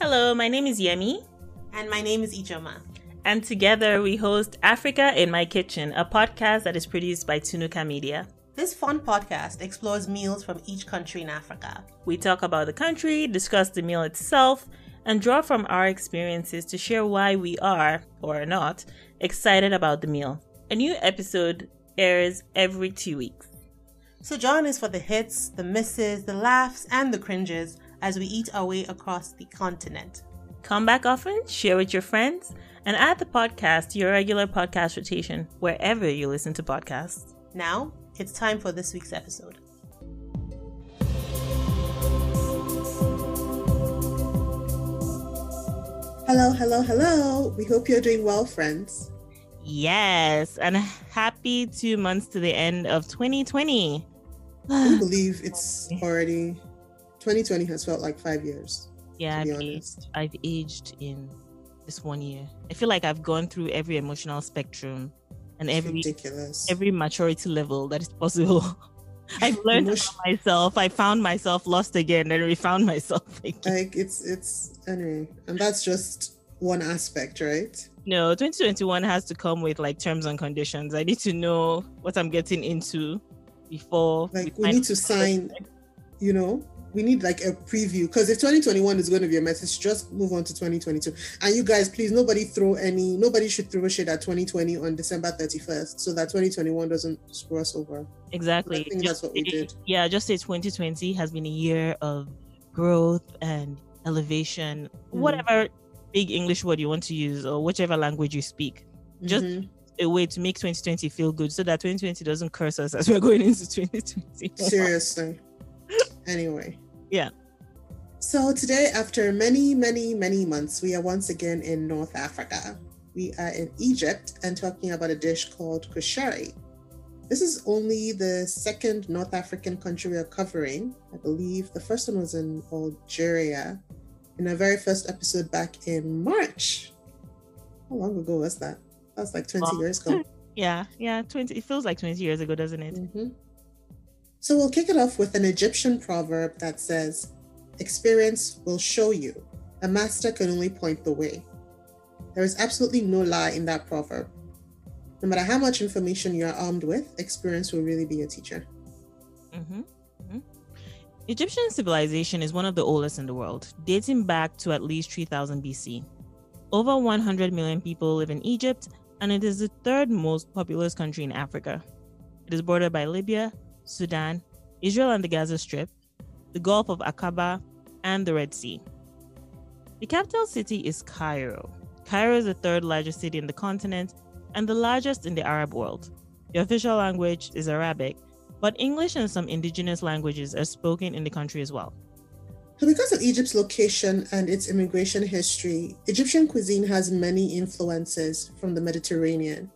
Hello, my name is Yemi. And my name is Ijoma. And together we host Africa in My Kitchen, a podcast that is produced by Tunuka Media. This fun podcast explores meals from each country in Africa. We talk about the country, discuss the meal itself, and draw from our experiences to share why we are, or are not, excited about the meal. A new episode airs every 2 weeks. So join us for the hits, the misses, the laughs, and the cringes as we eat our way across the continent. Come back often, share with your friends, and add the podcast to your regular podcast rotation wherever you listen to podcasts. Now, it's time for this week's episode. Hello. We hope you're doing well, friends. Yes, and happy 2 months to the end of 2020. I can't believe it's already 2020 has felt like 5 years. Yeah, I've aged in this 1 year. I feel like I've gone through every emotional spectrum and every maturity level that is possible. I've learned about myself. I found myself lost again and refound myself again. Like it's anyway, and that's just one aspect, right? No, 2021 has to come with like terms and conditions. I need to know what I'm getting into before we need to sign, we need like a preview, because if 2021 is going to be a message, just move on to 2022. And you guys, please, nobody should throw shade at 2020 on December 31st so that 2021 doesn't screw us over. Exactly. I think that's what we did. Yeah, just say 2020 has been a year of growth and elevation, whatever big English word you want to use or whichever language you speak. Just a way to make 2020 feel good so that 2020 doesn't curse us as we're going into 2020. Seriously. Anyway. Yeah. So today, after many months, we are once again in North Africa. We are in Egypt and talking about a dish called Koshary. This is only the second North African country we are covering. I believe the first one was in Algeria in our very first episode back in March. How long ago was that? That was like 20 years ago. Yeah, 20. It feels like 20 years ago, doesn't it? Mm-hmm. So we'll kick it off with an Egyptian proverb that says, "Experience will show you. A master can only point the way." There is absolutely no lie in that proverb. No matter how much information you are armed with, experience will really be a teacher. Egyptian civilization is one of the oldest in the world, dating back to at least 3000 BC. Over 100 million people live in Egypt, and it is the third most populous country in Africa. It is bordered by Libya, Sudan, Israel and the Gaza Strip, the Gulf of Aqaba, and the Red Sea. The capital city is Cairo. Cairo is the third largest city in the continent and the largest in the Arab world. The official language is Arabic, but English and some indigenous languages are spoken in the country as well. So because of Egypt's location and its immigration history, Egyptian cuisine has many influences from the Mediterranean.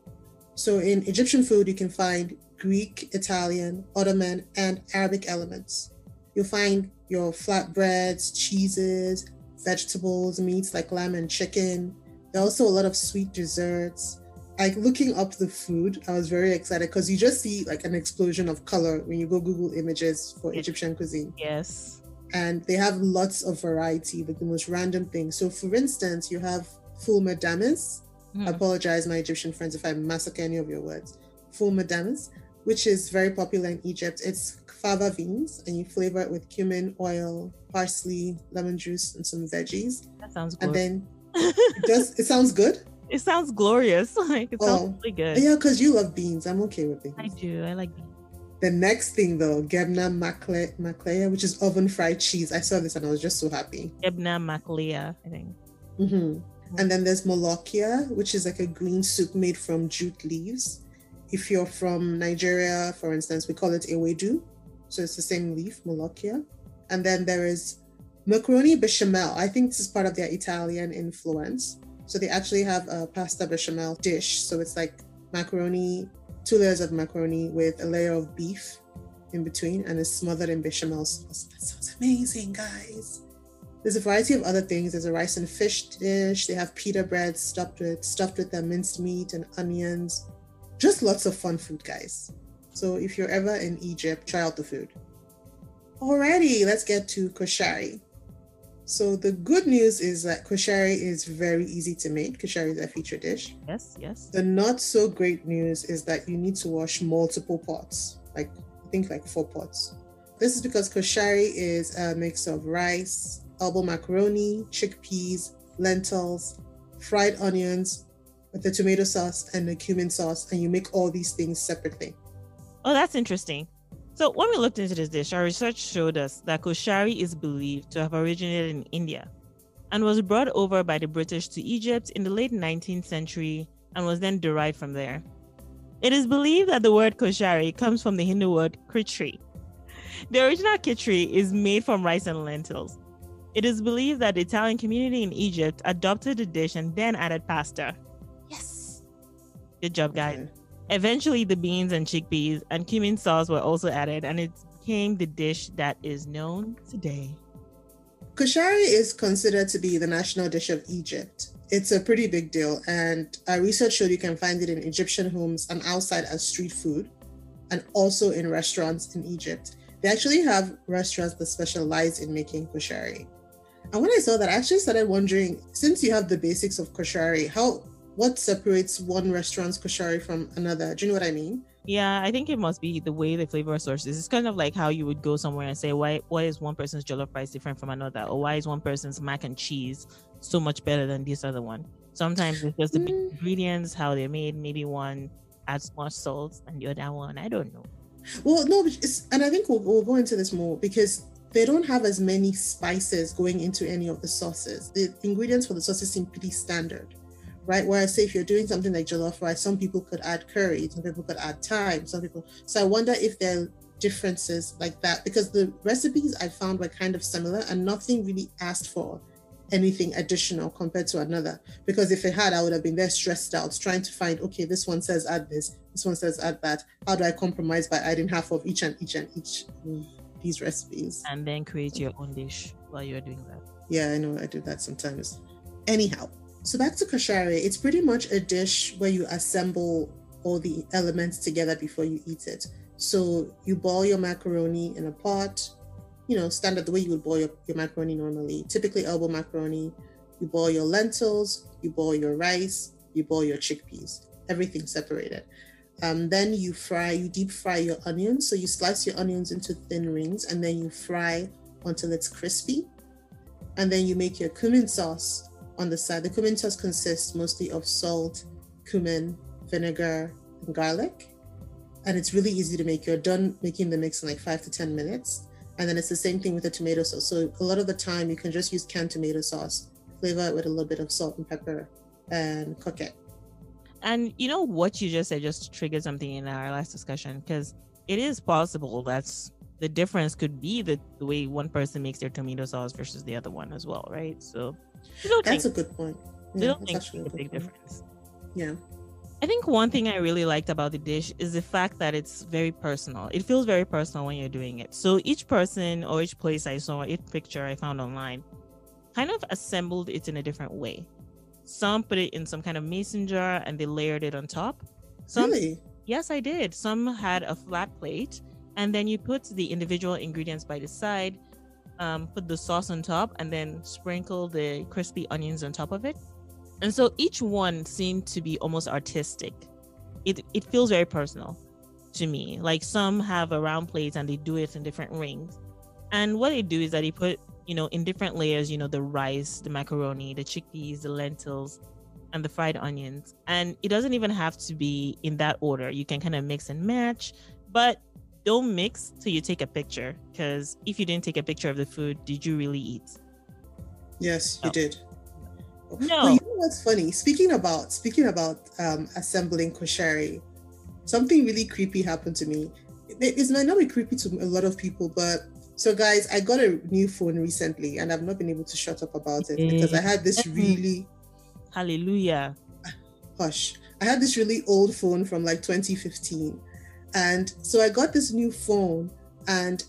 So in Egyptian food, you can find Greek, Italian, Ottoman, and Arabic elements. You'll find your flatbreads, cheeses, vegetables, meats like lamb and chicken. There are also a lot of sweet desserts. Like looking up the food, I was very excited because you just see like an explosion of color when you go Google images for Egyptian cuisine. Yes. And they have lots of variety, like the most random things. So for instance, you have fulma damas. I apologize, my Egyptian friends, if I massacre any of your words. Fulma damas, which is very popular in Egypt. It's fava beans, and you flavor it with cumin, oil, parsley, lemon juice, and some veggies. That sounds good. And then it sounds good? It sounds glorious. Like it sounds really good. Yeah, because you love beans. I'm okay with beans. I do. I like beans. The next thing though, gebna maklea, which is oven fried cheese. I saw this and I was just so happy. Gebna maklea, I think. And then there's molokia, which is like a green soup made from jute leaves. If you're from Nigeria, for instance, we call it ewedu. So it's the same leaf, molokia. And then there is macaroni bechamel. I think this is part of their Italian influence. So they actually have a pasta bechamel dish. So it's like macaroni, 2 layers of macaroni with a layer of beef in between, and it's smothered in bechamel sauce. That sounds amazing, guys. There's a variety of other things. There's a rice and fish dish. They have pita bread stuffed with their minced meat and onions. Just lots of fun food, guys. So if you're ever in Egypt, try out the food. Alrighty, let's get to Koshary. So the good news is that koshary is very easy to make. Koshary is a feature dish. Yes, yes. The not so great news is that you need to wash multiple pots, I think 4 pots. This is because koshary is a mix of rice, elbow macaroni, chickpeas, lentils, fried onions with the tomato sauce and the cumin sauce, and you make all these things separately. Oh, that's interesting. So when we looked into this dish, our research showed us that koshary is believed to have originated in India and was brought over by the British to Egypt in the late 19th century and was then derived from there. It is believed that the word koshary comes from the Hindu word khichdi. The original khichdi is made from rice and lentils. It is believed that the Italian community in Egypt adopted the dish and then added pasta. Yes! Good job, guys. Okay. Eventually, the beans and chickpeas and cumin sauce were also added, and it became the dish that is known today. Koshary is considered to be the national dish of Egypt. It's a pretty big deal, and our research showed you can find it in Egyptian homes and outside as street food, and also in restaurants in Egypt. They actually have restaurants that specialize in making koshary. And when I saw that, I actually started wondering, since you have the basics of koshary, what separates one restaurant's koshary from another? Do you know what I mean? Yeah, I think it must be the way the flavor source is. It's kind of like how you would go somewhere and say, why is one person's jollof rice different from another? Or why is one person's mac and cheese so much better than this other one? Sometimes it's just the ingredients, how they're made. Maybe one adds more salt and the other one, I don't know. Well, no, and I think we'll go into this more because they don't have as many spices going into any of the sauces. The ingredients for the sauces seem pretty standard. Right? Whereas say if you're doing something like jollof rice, some people could add curry, some people could add thyme, so I wonder if there are differences like that, because the recipes I found were kind of similar and nothing really asked for anything additional compared to another. Because if it had, I would have been there stressed out trying to find, okay, this one says add this one says add that. How do I compromise by adding half of each these recipes? And then create your own dish while you're doing that. Yeah, I know, I do that sometimes. Anyhow. So back to koshary, it's pretty much a dish where you assemble all the elements together before you eat it. So you boil your macaroni in a pot, standard the way you would boil your macaroni normally, typically elbow macaroni. You boil your lentils, you boil your rice, you boil your chickpeas, everything separated. Then you deep fry your onions. So you slice your onions into thin rings and then you fry until it's crispy. And then you make your cumin sauce on the side. The cumin sauce consists mostly of salt, cumin, vinegar, and garlic. And it's really easy to make. You're done making the mix in 5 to 10 minutes. And then it's the same thing with the tomato sauce. So a lot of the time you can just use canned tomato sauce, flavor it with a little bit of salt and pepper, and cook it. And you know what you just said just triggered something in our last discussion, because it is possible that's the difference could be the way one person makes their tomato sauce versus the other one as well, right? So that's a good point. I don't think it's a big difference. Yeah. I think one thing I really liked about the dish is the fact that it's very personal. It feels very personal when you're doing it. So each person or each place I saw, each picture I found online, kind of assembled it in a different way. Some put it in some kind of mason jar and they layered it on top. Really? Yes, I did. Some had a flat plate and then you put the individual ingredients by the side, put the sauce on top, and then sprinkle the crispy onions on top of it. And so each one seemed to be almost artistic. It feels very personal to me. Like some have a round plate and they do it in different rings. And what they do is that they put, in different layers, the rice, the macaroni, the chickpeas, the lentils, and the fried onions. And it doesn't even have to be in that order. You can kind of mix and match, but don't mix till you take a picture. Because if you didn't take a picture of the food, did you really eat? Yes, you did. No. Well, you know what's funny? Speaking about assembling koshary, something really creepy happened to me. It might not be creepy to a lot of people, but so guys, I got a new phone recently and I've not been able to shut up about it because I had this really hallelujah. Hush. I had this really old phone from 2015. And so I got this new phone and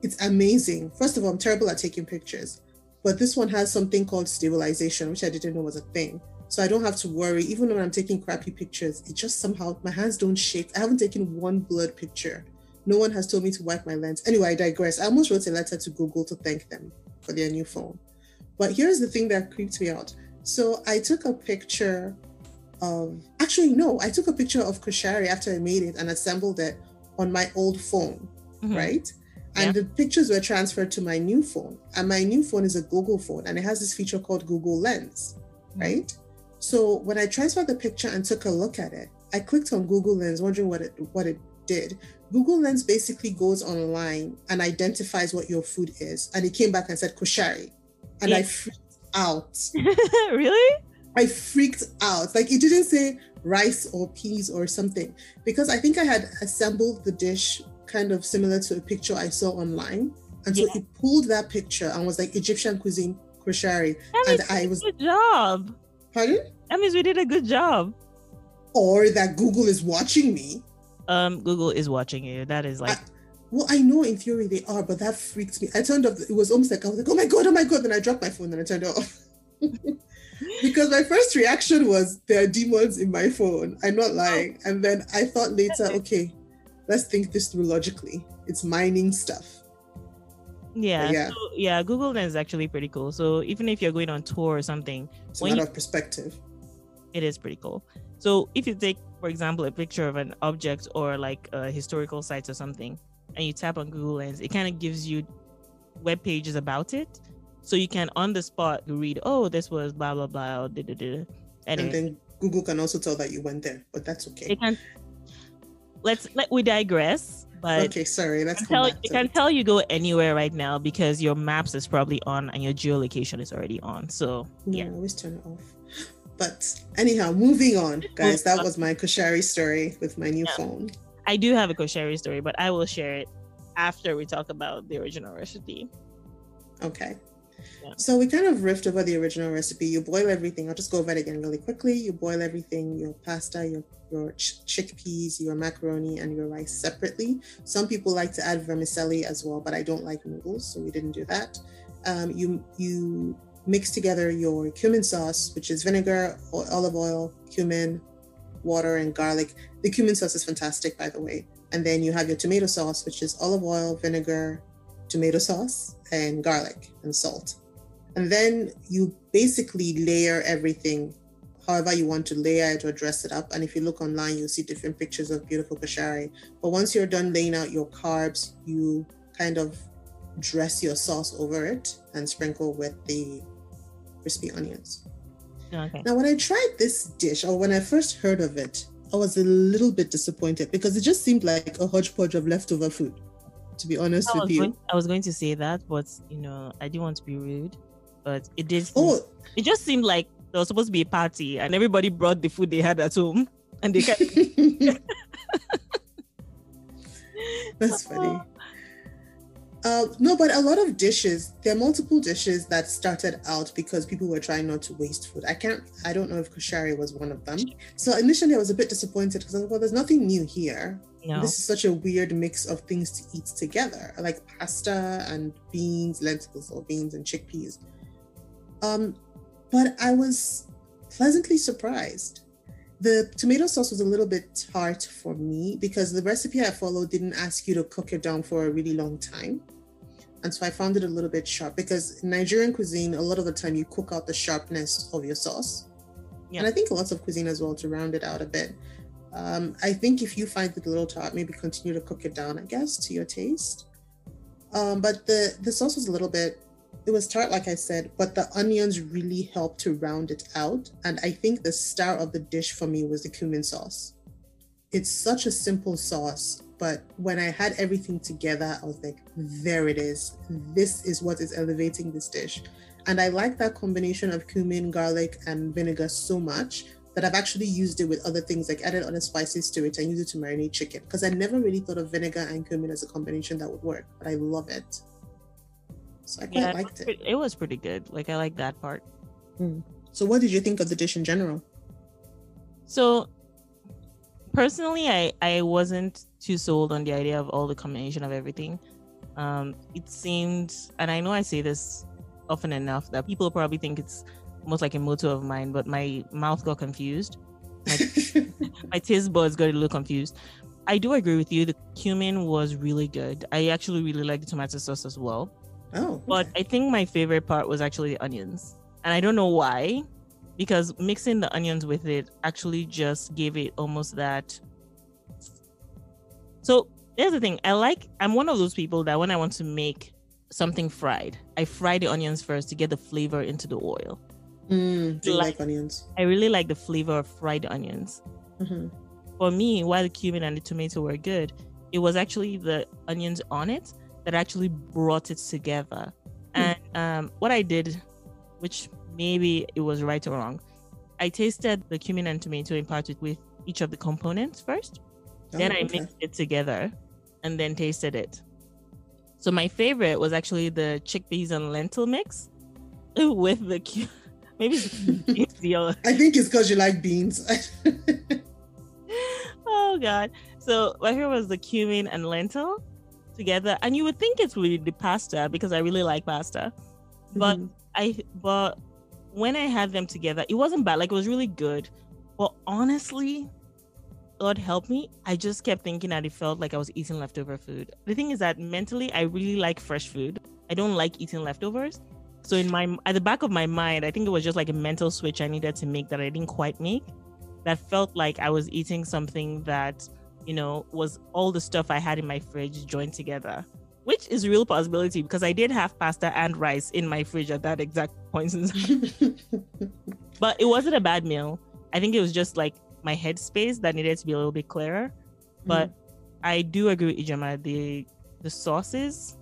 it's amazing. First of all, I'm terrible at taking pictures. But this one has something called stabilization, which I didn't know was a thing. So I don't have to worry. Even when I'm taking crappy pictures, it just somehow, my hands don't shake. I haven't taken one blurred picture. No one has told me to wipe my lens. Anyway, I digress. I almost wrote a letter to Google to thank them for their new phone. But here's the thing that creeped me out. So I took a picture of, actually, no, I took a picture of Koshary after I made it and assembled it on my old phone, right? And the pictures were transferred to my new phone. And my new phone is a Google phone, and it has this feature called Google Lens, right? So when I transferred the picture and took a look at it, I clicked on Google Lens, wondering what it did. Google Lens basically goes online and identifies what your food is. And it came back and said Koshary. And I freaked out. Really? I freaked out. Like, it didn't say rice or peas or something, because I think I had assembled the dish kind of similar to a picture I saw online. And so it pulled that picture and was like Egyptian cuisine, Koshary. And I was... Good job. Pardon? That means we did a good job. Or that Google is watching me. Google is watching you. That is like... Well, I know in theory they are, but that freaked me. I turned off. It was almost like, I was like, oh my God. Then I dropped my phone and I turned it off. Because my first reaction was, there are demons in my phone. I'm not lying. And then I thought later, okay, let's think this through logically. It's mining stuff. Yeah. So, Google Lens is actually pretty cool. So even if you're going on tour or something, it's a matter of perspective. It is pretty cool. So if you take, for example, a picture of an object or like a historical site or something, and you tap on Google Lens, it kind of gives you web pages about it. So you can on the spot read, oh, this was blah, blah, blah. Or anyway. And then Google can also tell that you went there, but that's okay. It can. We digress. But okay, sorry. Let's it can tell you go anywhere right now because your maps is probably on and your geolocation is already on. So I always turn it off. But anyhow, moving on, guys. That was my Koshary story with my new phone. I do have a Koshary story, but I will share it after we talk about the original recipe. Okay. Yeah. So we kind of riffed over the original recipe. You boil everything. I'll just go over it again really quickly. You boil everything, your pasta, your chickpeas, your macaroni, and your rice separately. Some people like to add vermicelli as well, but I don't like noodles, so we didn't do that. You mix together your cumin sauce, which is vinegar, olive oil, cumin, water, and garlic. The cumin sauce is fantastic, by the way. And then you have your tomato sauce, which is olive oil, vinegar, tomato sauce, and garlic and salt. And then you basically layer everything however you want to layer it or dress it up. And if you look online, you'll see different pictures of beautiful koshary. But once you're done laying out your carbs, you kind of dress your sauce over it and sprinkle with the crispy onions. Okay. Now, when I tried this dish, or when I first heard of it, I was a little bit disappointed because it just seemed like a hodgepodge of leftover food, to be honest with you. I was going to say that, but I didn't want to be rude, but it did. It just seemed like there was supposed to be a party and everybody brought the food they had at home and they That's funny. No, but a lot of dishes, there are multiple dishes that started out because people were trying not to waste food. I don't know if koshary was one of them. So initially I was a bit disappointed because I was like, well, there's nothing new here. No. This is such a weird mix of things to eat together, like pasta and beans, lentils or beans and chickpeas. But I was pleasantly surprised. The tomato sauce was a little bit tart for me because the recipe I followed didn't ask you to cook it down for a really long time. And so I found it a little bit sharp because in Nigerian cuisine, a lot of the time you cook out the sharpness of your sauce. Yeah. And I think lots of cuisine as well to round it out a bit. I think if you find it a little tart, maybe continue to cook it down, I guess, to your taste. But the sauce was a little bit, it was tart, like I said, but the onions really helped to round it out. And I think the star of the dish for me was the cumin sauce. It's such a simple sauce, but when I had everything together, I was like, there it is. This is what is elevating this dish. And I like that combination of cumin, garlic, and vinegar so much that I've actually used it with other things, like added other spices to it and used it to marinate chicken. Because I never really thought of vinegar and cumin as a combination that would work, but I love it. So I quite liked it. It was pretty good. Like, I like that part. So what did you think of the dish in general? So personally, I wasn't too sold on the idea of all the combination of everything. It seemed, and I know I say this often enough, that people probably think it's almost like a motto of mine, but my mouth got confused. My taste buds got a little confused. I do agree with you. The cumin was really good. I actually really like the tomato sauce as well. Oh, But I think my favorite part was actually the onions. And I don't know why, because mixing the onions with it actually just gave it almost that. So here's the thing. I'm one of those people that when I want to make something fried, I fry the onions first to get the flavor into the oil. Do you like onions? I really like the flavor of fried onions. Mm-hmm. For me, while the cumin and the tomato were good, it was actually the onions on it that actually brought it together. And what I did, which maybe it was right or wrong, I tasted the cumin and tomato in part with each of the components first. Then I mixed it together and then tasted it. So my favorite was actually the chickpeas and lentil mix with the maybe it's the other. I think it's because you like beans. Oh God. So my favorite was the cumin and lentil together. And you would think it's with the pasta because I really like pasta. But but when I had them together, it wasn't bad. Like, it was really good. But honestly, God help me, I just kept thinking that it felt like I was eating leftover food. The thing is that mentally, I really like fresh food. I don't like eating leftovers. So at the back of my mind, I think it was just like a mental switch I needed to make that I didn't quite make. That felt like I was eating something that, was all the stuff I had in my fridge joined together, which is a real possibility because I did have pasta and rice in my fridge at that exact point in time. But it wasn't a bad meal. I think it was just like my headspace that needed to be a little bit clearer. But I do agree with Ijoma. The sauces,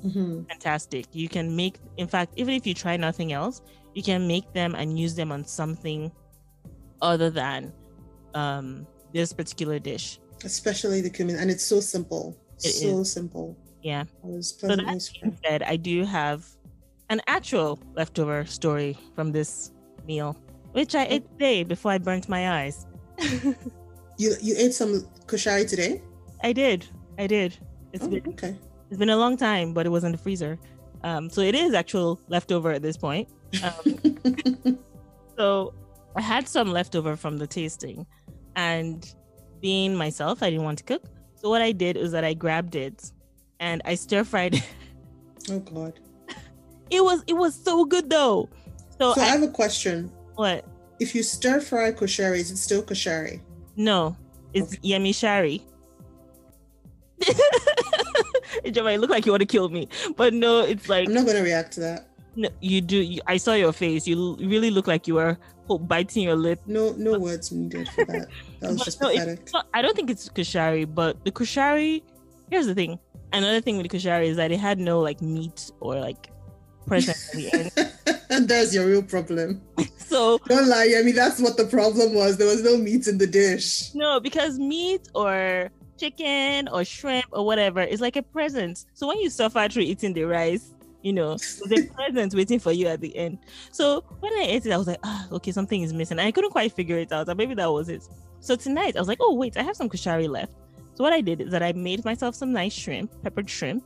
fantastic. You can make, in fact, even if you try nothing else, you can make them and use them on something other than this particular dish. Especially the cumin, and it's so simple. Simple. Yeah. I was pleasantly surprised. That I do have an actual leftover story from this meal, which I ate today before I burnt my eyes. You ate some koshari today? I did. It's been a long time, but it was in the freezer. So it is actual leftover at this point. So I had some leftover from the tasting, and being myself, I didn't want to cook. So what I did is that I grabbed it and I stir fried it. Oh God. It was so good though. So I have a question. What? If you stir fry koshari, is it still koshari? No, it's yummy shari. It might look like you want to kill me, but no, it's like, I'm not going to react to that. No, you do. I saw your face. You really look like you were biting your lip. No words needed for that. That was just pathetic. I don't think it's koshari, but the koshari. Here's the thing. Another thing with the koshari is that it had no like meat or like present at the end. And there's your real problem. So don't lie. I mean, that's what the problem was. There was no meat in the dish. No, because meat or chicken or shrimp or whatever is like a present. So when you suffer through eating the rice, there's a present waiting for you at the end. So when I ate it, I was like, okay, something is missing. And I couldn't quite figure it out. Maybe that was it. So tonight I was like, oh wait, I have some koshari left. So what I did is that I made myself some nice shrimp, peppered shrimp,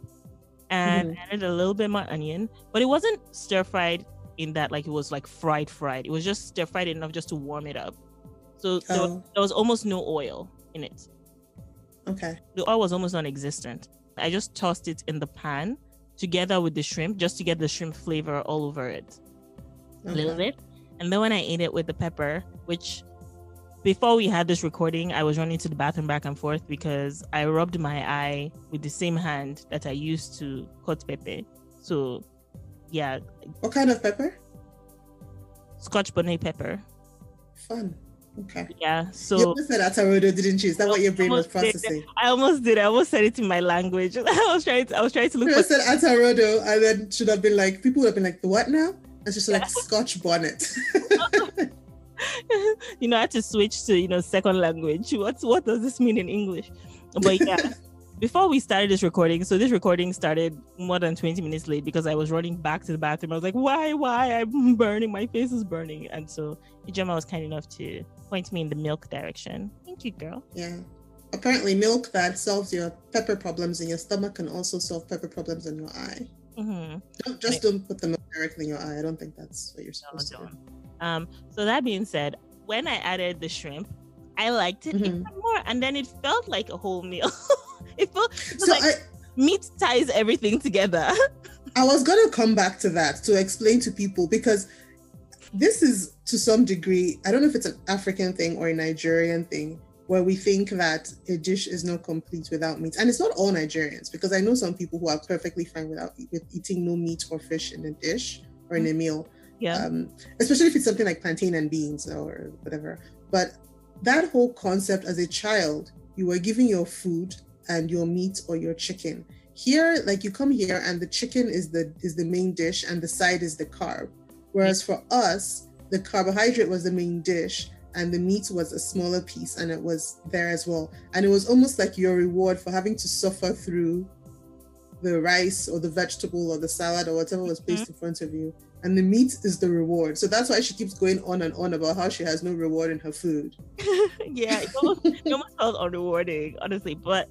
and added a little bit more onion. But it wasn't stir fried in that like it was like fried. It was just stir fried enough just to warm it up. So there was almost no oil in it. Okay. The oil was almost non-existent. I just tossed it in the pan together with the shrimp just to get the shrimp flavor all over it a little bit. And then when I ate it with the pepper, which before we had this recording, I was running to the bathroom back and forth because I rubbed my eye with the same hand that I used to cut pepper. So yeah. What kind of pepper? Scotch bonnet pepper. Fun. Okay. Yeah. So you almost said atarodo, didn't you? Is that what your brain was processing? I almost did. I almost said it in my language. I was trying to look. I said atarodo, and then should have been like, people would have been like, the what now? It's just like Scotch bonnet. I had to switch to second language. What does this mean in English? But yeah. Before we started this recording, so this recording started more than 20 minutes late because I was running back to the bathroom. I was like, why? I'm burning. My face is burning. And so Ijoma was kind enough to point me in the milk direction. Thank you, girl. Yeah. Apparently milk that solves your pepper problems in your stomach can also solve pepper problems in your eye. Don't put the milk directly in your eye. I don't think that's what you're supposed to do. So that being said, when I added the shrimp, I liked it even more. And then it felt like a whole meal. It felt like meat ties everything together. I was going to come back to that to explain to people, because this is to some degree, I don't know if it's an African thing or a Nigerian thing, where we think that a dish is not complete without meat. And it's not all Nigerians, because I know some people who are perfectly fine with eating no meat or fish in a dish or in a meal. Yeah. Especially if it's something like plantain and beans or whatever. But that whole concept, as a child, you were giving your food and your meat or your chicken. Here, like, you come here and the chicken is the main dish and the side is the carb. Whereas for us, the carbohydrate was the main dish and the meat was a smaller piece, and it was there as well. And it was almost like your reward for having to suffer through the rice or the vegetable or the salad or whatever was placed in front of you. And the meat is the reward. So that's why she keeps going on and on about how she has no reward in her food. Yeah, it almost felt unrewarding, honestly. But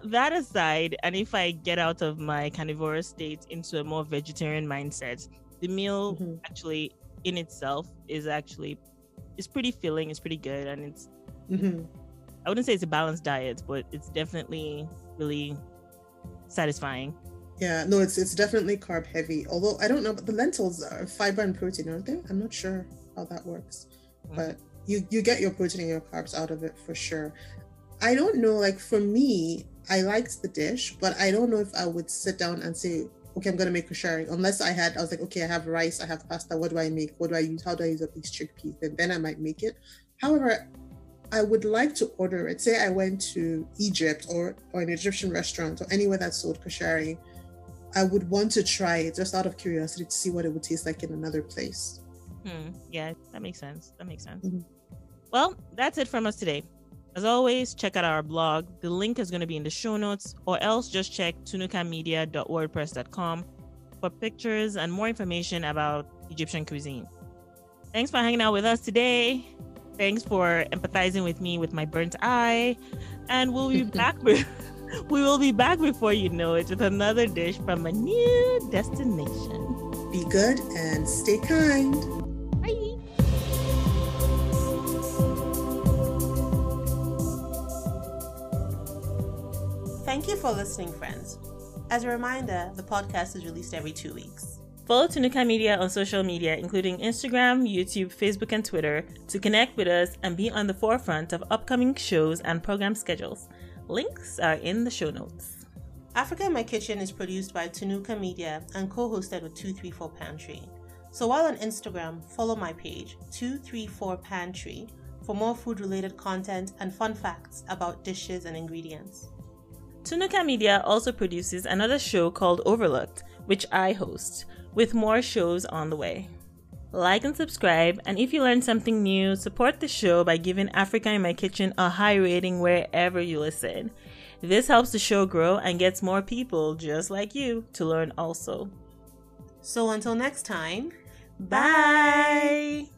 that aside, and if I get out of my carnivorous state into a more vegetarian mindset, the meal actually in itself is pretty filling, it's pretty good, and it's I wouldn't say it's a balanced diet, but it's definitely really satisfying. Yeah, no, it's definitely carb heavy. Although I don't know, but the lentils are fiber and protein, aren't they? I'm not sure how that works, but you get your protein and your carbs out of it for sure. I don't know, like for me, I liked the dish, but I don't know if I would sit down and say, okay, I'm going to make koshary, unless I was like, okay, I have rice, I have pasta, what do I make? What do I use? How do I use up these chickpeas? And then I might make it. However, I would like to order it. Say I went to Egypt or an Egyptian restaurant or anywhere that sold koshary, I would want to try it just out of curiosity to see what it would taste like in another place. Yeah, that makes sense. Well, that's it from us today. As always, check out our blog. The link is going to be in the show notes, or else just check tunukamedia.wordpress.com for pictures and more information about Egyptian cuisine. Thanks for hanging out with us today. Thanks for empathizing with me with my burnt eye. And we'll be back we will be back before you know it with another dish from a new destination. Be good and stay kind. Bye. Thank you for listening, friends. As a reminder, the podcast is released every 2 weeks. Follow Tunuka Media on social media, including Instagram, YouTube, Facebook, and Twitter, to connect with us and be on the forefront of upcoming shows and program schedules. Links are in the show notes. Africa in My Kitchen is produced by Tunuka Media and co-hosted with 234 Pantry. So while on Instagram, follow my page, 234 Pantry, for more food-related content and fun facts about dishes and ingredients. Tunuka Media also produces another show called Overlooked, which I host, with more shows on the way. Like and subscribe, and if you learned something new, support the show by giving Africa in My Kitchen a high rating wherever you listen. This helps the show grow and gets more people just like you to learn also. So until next time, Bye!